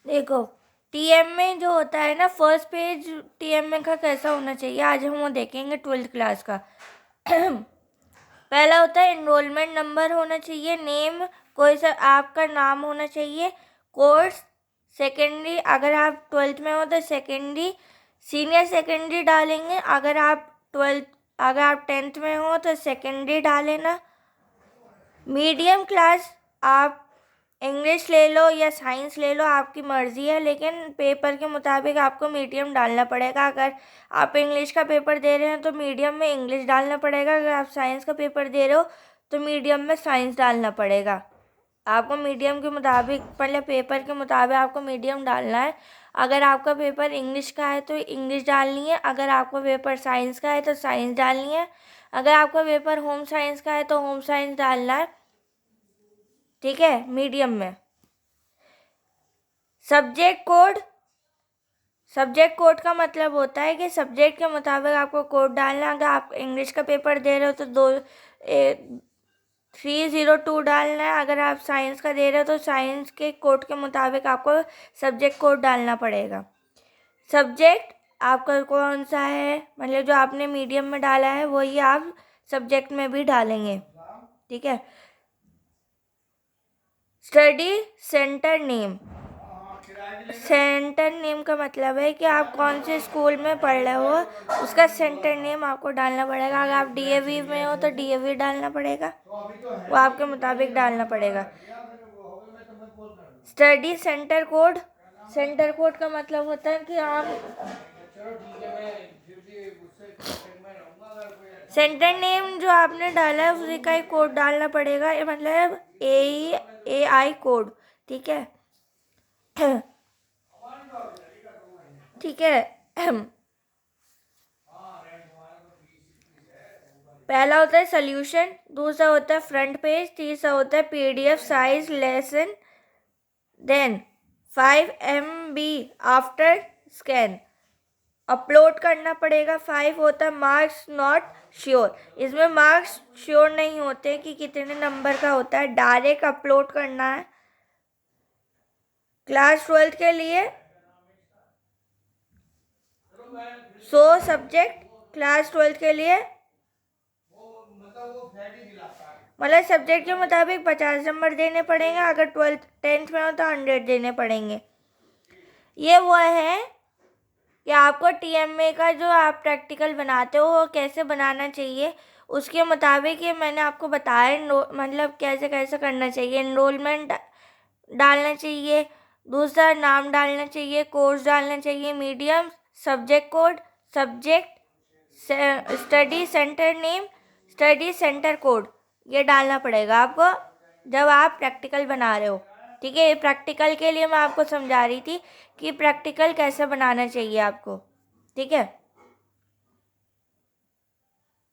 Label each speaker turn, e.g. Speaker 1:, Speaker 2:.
Speaker 1: देखो, टीएम में जो होता है ना, फर्स्ट पेज टीएम में का कैसा होना चाहिए, आज हम वो देखेंगे 12th क्लास का। पहला होता है एनरोलमेंट नंबर होना चाहिए, नेम, कोई सा आपका नाम होना चाहिए, कोर्स, सेकेंडरी, अगर आप 12th में हो तो सेकेंडरी, सीनियर सेकेंडरी डालेंगे, अगर आप 10th में हो तो सेकेंडरी डालेना। मीडियम क्लास आप इंग्लिश ले लो या साइंस ले लो, आपकी मर्ज़ी है, लेकिन पेपर के मुताबिक आपको मीडियम डालना पड़ेगा। अगर आप इंग्लिश का पेपर दे रहे हैं तो मीडियम में इंग्लिश डालना पड़ेगा, अगर आप साइंस का पेपर दे रहे हो तो मीडियम में साइंस डालना पड़ेगा। आपको मीडियम के मुताबिक, पहले पेपर के मुताबिक आपको मीडियम डालना है। अगर आपका पेपर इंग्लिश का है तो इंग्लिश डालनी है, अगर आपका पेपर साइंस का है तो साइंस डालनी है, अगर आपका पेपर होम साइंस का है तो होम साइंस डालना है, ठीक है, मीडियम में। सब्जेक्ट कोड का मतलब होता है कि सब्जेक्ट के मुताबिक आपको कोड डालना है। अगर आप इंग्लिश का पेपर दे रहे हो तो 302 डालना है, अगर आप साइंस का दे रहे हो तो साइंस के कोड के मुताबिक आपको सब्जेक्ट कोड डालना पड़ेगा। सब्जेक्ट आपका कौन सा है, मतलब जो आपने मीडियम में डाला है वही आप सब्जेक्ट में भी डालेंगे, ठीक है। Study centre name, centre name का मतलब है कि आप कौन से स्कूल में पढ़ रहे हो, उसका सेंटर नेम आपको डालना पड़ेगा। अगर आप डीएवी में हो तो डीएवी डालना पड़ेगा, वो आपके मुताबिक डालना पड़ेगा। Study centre code, centre code का मतलब होता है कि आप सेंटर नेम जो आपने डाला है उसी का ही कोड डालना पड़ेगा, ये मतलब AI कोड, ठीक है। ठीक है। पहला होता है सोल्यूशन, दूसरा होता है फ्रंट पेज, तीसरा होता है PDF size lesson, then 5 MB after scan upload करना पड़ेगा। 5 होता है मार्क्स नॉट श्योर, इसमें मार्क्स श्योर नहीं होते कि कितने नंबर का होता है, डायरेक्ट अपलोड करना है। क्लास 12 के लिए 100 सब्जेक्ट, क्लास 12 के लिए मतलब सब्जेक्ट के मुताबिक 50 नंबर देने पड़ेंगे, अगर 10th में हो तो 100 देने पड़ेंगे। ये वो है कि आपको TMA का जो आप प्रैक्टिकल बनाते हो वो कैसे बनाना चाहिए, उसके मुताबिक ये मैंने आपको बताया, मतलब कैसे कैसे करना चाहिए। एनरोलमेंट डालना चाहिए, दूसरा नाम डालना चाहिए, कोर्स डालना चाहिए, medium, subject code, subject, study centre name, study centre code, ये डालना पड़ेगा आपको जब आप प्रैक्टिकल बना रहे हो, ठीक है। ये प्रैक्टिकल के लिए मैं आपको समझा रही थी कि प्रैक्टिकल कैसे बनाना चाहिए आपको, ठीक है।